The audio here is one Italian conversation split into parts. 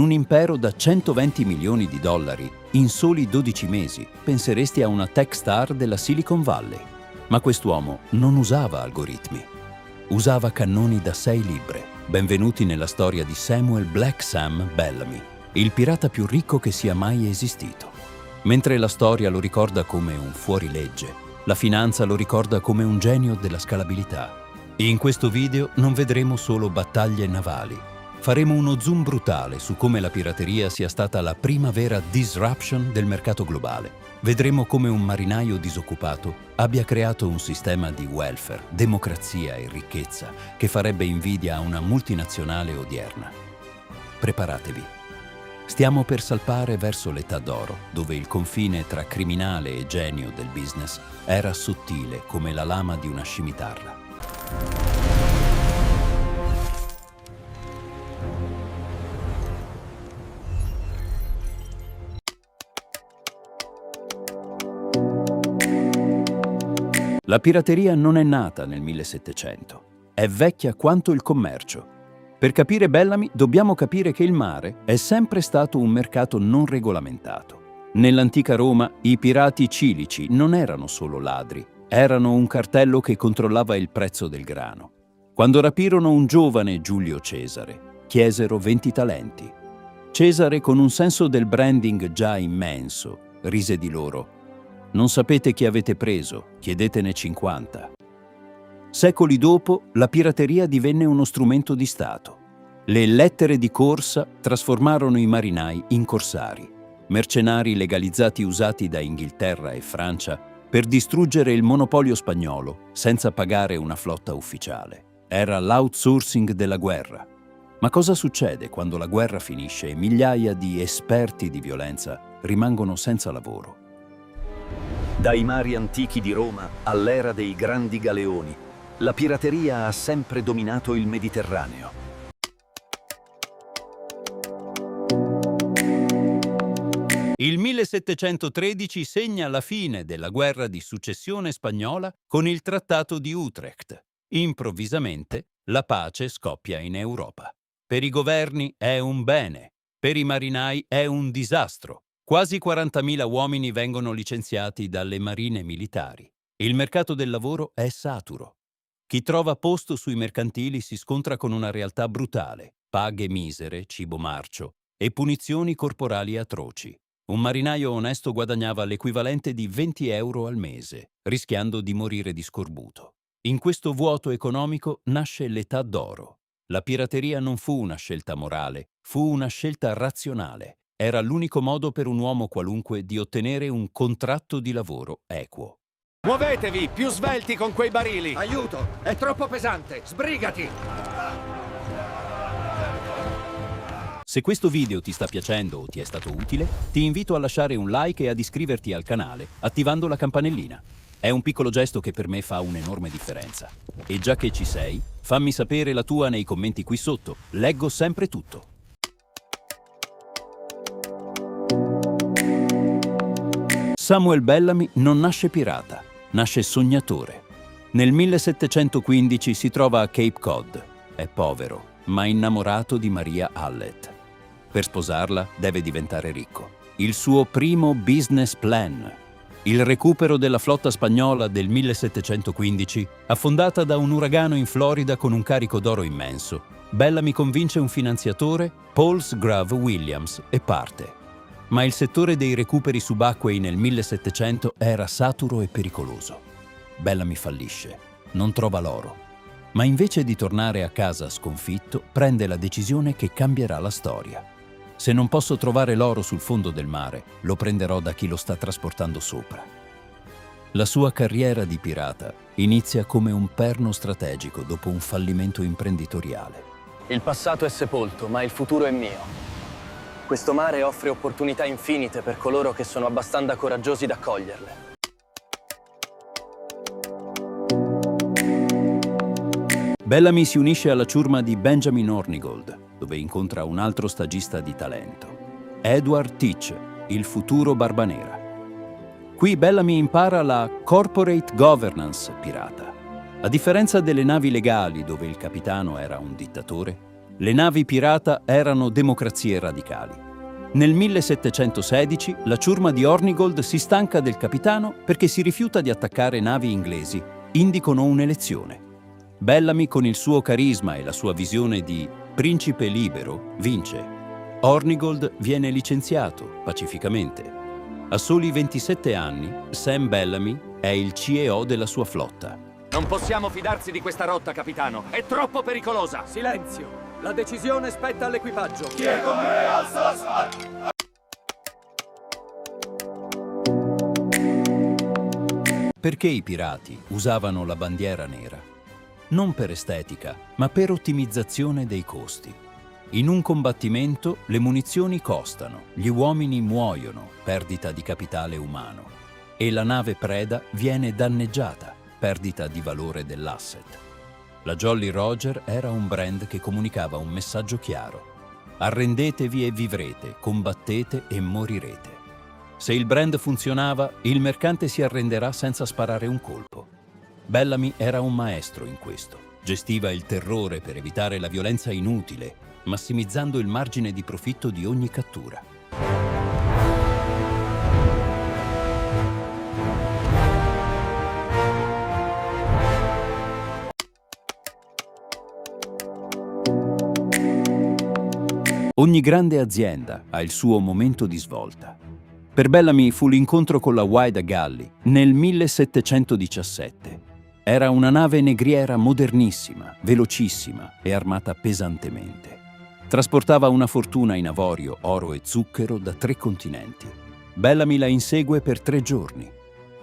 Un impero da 120 milioni di dollari in soli 12 mesi. Penseresti a una tech star della Silicon Valley. Ma quest'uomo non usava algoritmi. Usava cannoni da 6 libbre. Benvenuti nella storia di Samuel Black Sam Bellamy, il pirata più ricco che sia mai esistito. Mentre la storia lo ricorda come un fuorilegge, la finanza lo ricorda come un genio della scalabilità. In questo video non vedremo solo battaglie navali. Faremo uno zoom brutale su come la pirateria sia stata la prima vera disruption del mercato globale. Vedremo come un marinaio disoccupato abbia creato un sistema di welfare, democrazia e ricchezza che farebbe invidia a una multinazionale odierna. Preparatevi. Stiamo per salpare verso l'età d'oro, dove il confine tra criminale e genio del business era sottile come la lama di una scimitarra. La pirateria non è nata nel 1700, è vecchia quanto il commercio. Per capire Bellamy dobbiamo capire che il mare è sempre stato un mercato non regolamentato. Nell'antica Roma i pirati cilici non erano solo ladri, erano un cartello che controllava il prezzo del grano. Quando rapirono un giovane Giulio Cesare, chiesero 20 talenti. Cesare, con un senso del branding già immenso, rise di loro: «Non sapete chi avete preso, chiedetene 50». Secoli dopo, la pirateria divenne uno strumento di Stato. Le lettere di corsa trasformarono i marinai in corsari, mercenari legalizzati usati da Inghilterra e Francia per distruggere il monopolio spagnolo senza pagare una flotta ufficiale. Era l'outsourcing della guerra. Ma cosa succede quando la guerra finisce e migliaia di esperti di violenza rimangono senza lavoro? Dai mari antichi di Roma all'era dei grandi galeoni, la pirateria ha sempre dominato il Mediterraneo. Il 1713 segna la fine della guerra di successione spagnola con il Trattato di Utrecht. Improvvisamente la pace scoppia in Europa. Per i governi è un bene, per i marinai è un disastro. Quasi 40.000 uomini vengono licenziati dalle marine militari. Il mercato del lavoro è saturo. Chi trova posto sui mercantili si scontra con una realtà brutale: paghe misere, cibo marcio e punizioni corporali atroci. Un marinaio onesto guadagnava l'equivalente di 20 euro al mese, rischiando di morire di scorbuto. In questo vuoto economico nasce l'età d'oro. La pirateria non fu una scelta morale, fu una scelta razionale. Era l'unico modo per un uomo qualunque di ottenere un contratto di lavoro equo. Muovetevi, più svelti con quei barili! Aiuto, è troppo pesante, sbrigati! Se questo video ti sta piacendo o ti è stato utile, ti invito a lasciare un like e ad iscriverti al canale attivando la campanellina. È un piccolo gesto che per me fa un'enorme differenza. E già che ci sei, fammi sapere la tua nei commenti qui sotto, leggo sempre tutto. Samuel Bellamy non nasce pirata, nasce sognatore. Nel 1715 si trova a Cape Cod. È povero, ma innamorato di Maria Hallett. Per sposarla deve diventare ricco. Il suo primo business plan: il recupero della flotta spagnola del 1715, affondata da un uragano in Florida con un carico d'oro immenso. Bellamy convince un finanziatore, Paul Sgrave Williams, e parte. Ma il settore dei recuperi subacquei nel 1700 era saturo e pericoloso. Bellamy fallisce, non trova l'oro, ma invece di tornare a casa sconfitto, prende la decisione che cambierà la storia. Se non posso trovare l'oro sul fondo del mare, lo prenderò da chi lo sta trasportando sopra. La sua carriera di pirata inizia come un perno strategico dopo un fallimento imprenditoriale. Il passato è sepolto, ma il futuro è mio. Questo mare offre opportunità infinite per coloro che sono abbastanza coraggiosi da coglierle. Bellamy si unisce alla ciurma di Benjamin Hornigold, dove incontra un altro stagista di talento, Edward Teach, il futuro Barbanera. Qui Bellamy impara la corporate governance pirata. A differenza delle navi legali, dove il capitano era un dittatore, Le navi pirata erano democrazie radicali. Nel 1716 la ciurma di Hornigold si stanca del capitano perché si rifiuta di attaccare navi inglesi. Indicano un'elezione. Bellamy, con il suo carisma e la sua visione di principe libero, vince. Hornigold viene licenziato pacificamente. A soli 27 anni, Sam Bellamy è il CEO della sua flotta. Non possiamo fidarsi di questa rotta, capitano. È troppo pericolosa. Silenzio! La decisione spetta all'equipaggio. Perché i pirati usavano la bandiera nera? Non per estetica, ma per ottimizzazione dei costi. In un combattimento le munizioni costano, gli uomini muoiono, perdita di capitale umano, e la nave preda viene danneggiata, perdita di valore dell'asset. La Jolly Roger era un brand che comunicava un messaggio chiaro: arrendetevi e vivrete, combattete e morirete. Se il brand funzionava, il mercante si arrenderà senza sparare un colpo. Bellamy era un maestro in questo. Gestiva il terrore per evitare la violenza inutile, massimizzando il margine di profitto di ogni cattura. Ogni grande azienda ha il suo momento di svolta. Per Bellamy fu l'incontro con la Whydah Galley nel 1717. Era una nave negriera modernissima, velocissima e armata pesantemente. Trasportava una fortuna in avorio, oro e zucchero da 3 continenti. Bellamy la insegue per 3 giorni.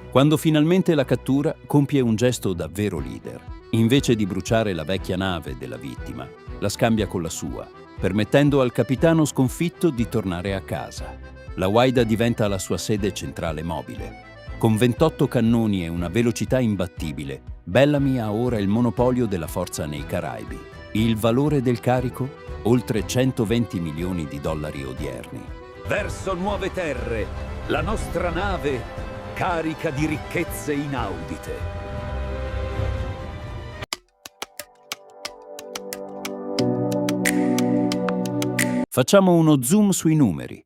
Quando finalmente la cattura, compie un gesto davvero leader. Invece di bruciare la vecchia nave della vittima, la scambia con la sua, permettendo al capitano sconfitto di tornare a casa. La Whydah diventa la sua sede centrale mobile. Con 28 cannoni e una velocità imbattibile, Bellamy ha ora il monopolio della forza nei Caraibi. Il valore del carico? Oltre 120 milioni di dollari odierni. Verso nuove terre, la nostra nave carica di ricchezze inaudite. Facciamo uno zoom sui numeri.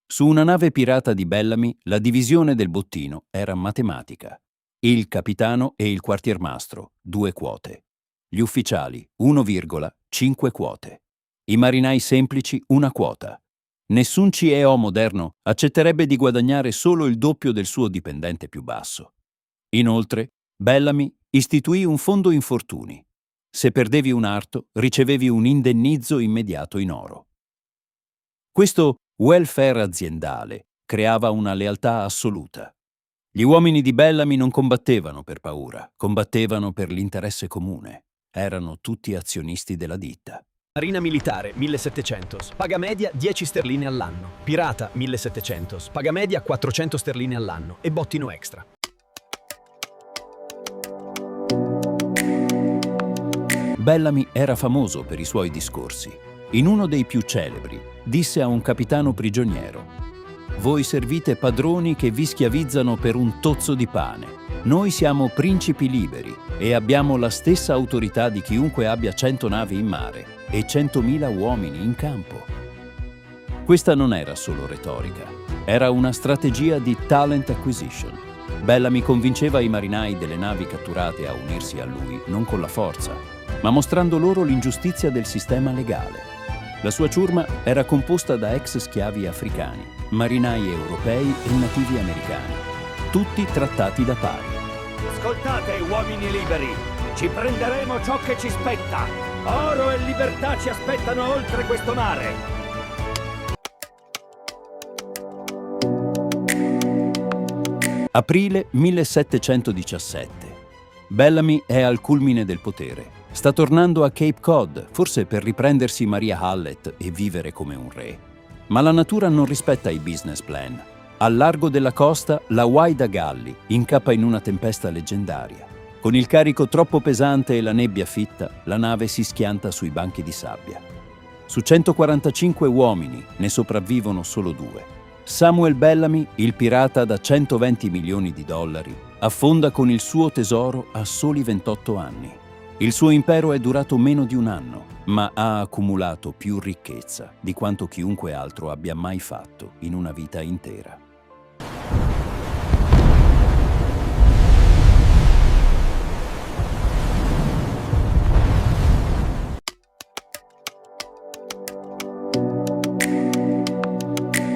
Su una nave pirata di Bellamy, la divisione del bottino era matematica. Il capitano e il quartiermastro, 2 quote. Gli ufficiali, 1,5 quote. I marinai semplici, 1 quota. Nessun CEO moderno accetterebbe di guadagnare solo il doppio del suo dipendente più basso. Inoltre, Bellamy istituì un fondo infortuni. Se perdevi un arto, ricevevi un indennizzo immediato in oro. Questo welfare aziendale creava una lealtà assoluta. Gli uomini di Bellamy non combattevano per paura, combattevano per l'interesse comune. Erano tutti azionisti della ditta. Marina militare 1700, paga media 10 sterline all'anno. Pirata 1700, paga media 400 sterline all'anno e bottino extra. Bellamy era famoso per i suoi discorsi. In uno dei più celebri, disse a un capitano prigioniero: «Voi servite padroni che vi schiavizzano per un tozzo di pane. Noi siamo principi liberi e abbiamo la stessa autorità di chiunque abbia 100 navi in mare e 100.000 uomini in campo». Questa non era solo retorica, era una strategia di talent acquisition. Bellamy convinceva i marinai delle navi catturate a unirsi a lui non con la forza, ma mostrando loro l'ingiustizia del sistema legale. La sua ciurma era composta da ex schiavi africani, marinai europei e nativi americani, tutti trattati da pari. Ascoltate, uomini liberi! Ci prenderemo ciò che ci spetta! Oro e libertà ci aspettano oltre questo mare! Aprile 1717. Bellamy è al culmine del potere. Sta tornando a Cape Cod, forse per riprendersi Maria Hallett e vivere come un re. Ma la natura non rispetta i business plan. Al largo della costa, la Whydah Galley incappa in una tempesta leggendaria. Con il carico troppo pesante e la nebbia fitta, la nave si schianta sui banchi di sabbia. Su 145 uomini ne sopravvivono solo 2. Samuel Bellamy, il pirata da 120 milioni di dollari, affonda con il suo tesoro a soli 28 anni. Il suo impero è durato meno di un anno, ma ha accumulato più ricchezza di quanto chiunque altro abbia mai fatto in una vita intera.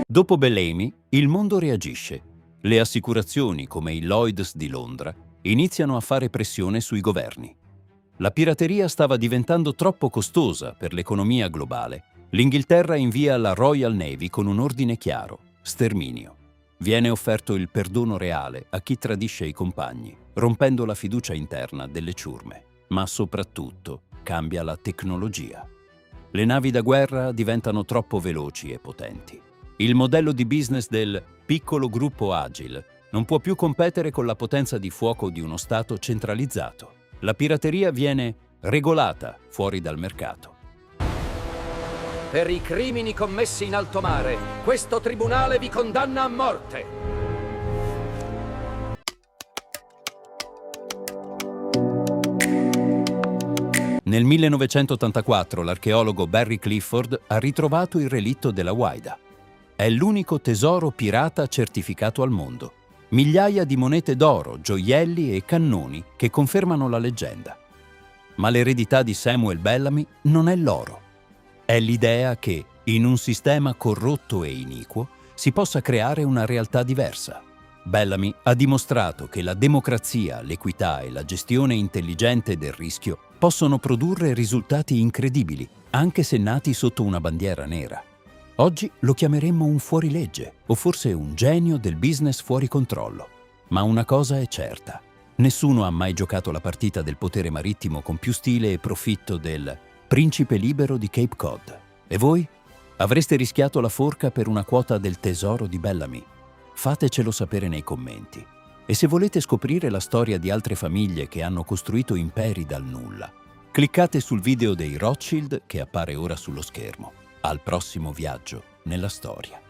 Dopo Bellamy, il mondo reagisce. Le assicurazioni, come il Lloyd's di Londra, iniziano a fare pressione sui governi. La pirateria stava diventando troppo costosa per l'economia globale. L'Inghilterra invia la Royal Navy con un ordine chiaro: sterminio. Viene offerto il perdono reale a chi tradisce i compagni, rompendo la fiducia interna delle ciurme. Ma soprattutto cambia la tecnologia. Le navi da guerra diventano troppo veloci e potenti. Il modello di business del piccolo gruppo agile non può più competere con la potenza di fuoco di uno Stato centralizzato. La pirateria viene regolata fuori dal mercato. Per i crimini commessi in alto mare, questo tribunale vi condanna a morte. Nel 1984 l'archeologo Barry Clifford ha ritrovato il relitto della Whydah. È l'unico tesoro pirata certificato al mondo. Migliaia di monete d'oro, gioielli e cannoni che confermano la leggenda. Ma l'eredità di Samuel Bellamy non è l'oro. È l'idea che, in un sistema corrotto e iniquo, si possa creare una realtà diversa. Bellamy ha dimostrato che la democrazia, l'equità e la gestione intelligente del rischio possono produrre risultati incredibili, anche se nati sotto una bandiera nera. Oggi lo chiameremmo un fuorilegge o forse un genio del business fuori controllo. Ma una cosa è certa: nessuno ha mai giocato la partita del potere marittimo con più stile e profitto del principe libero di Cape Cod. E voi? Avreste rischiato la forca per una quota del tesoro di Bellamy? Fatecelo sapere nei commenti. E se volete scoprire la storia di altre famiglie che hanno costruito imperi dal nulla, cliccate sul video dei Rothschild che appare ora sullo schermo. Al prossimo viaggio nella storia.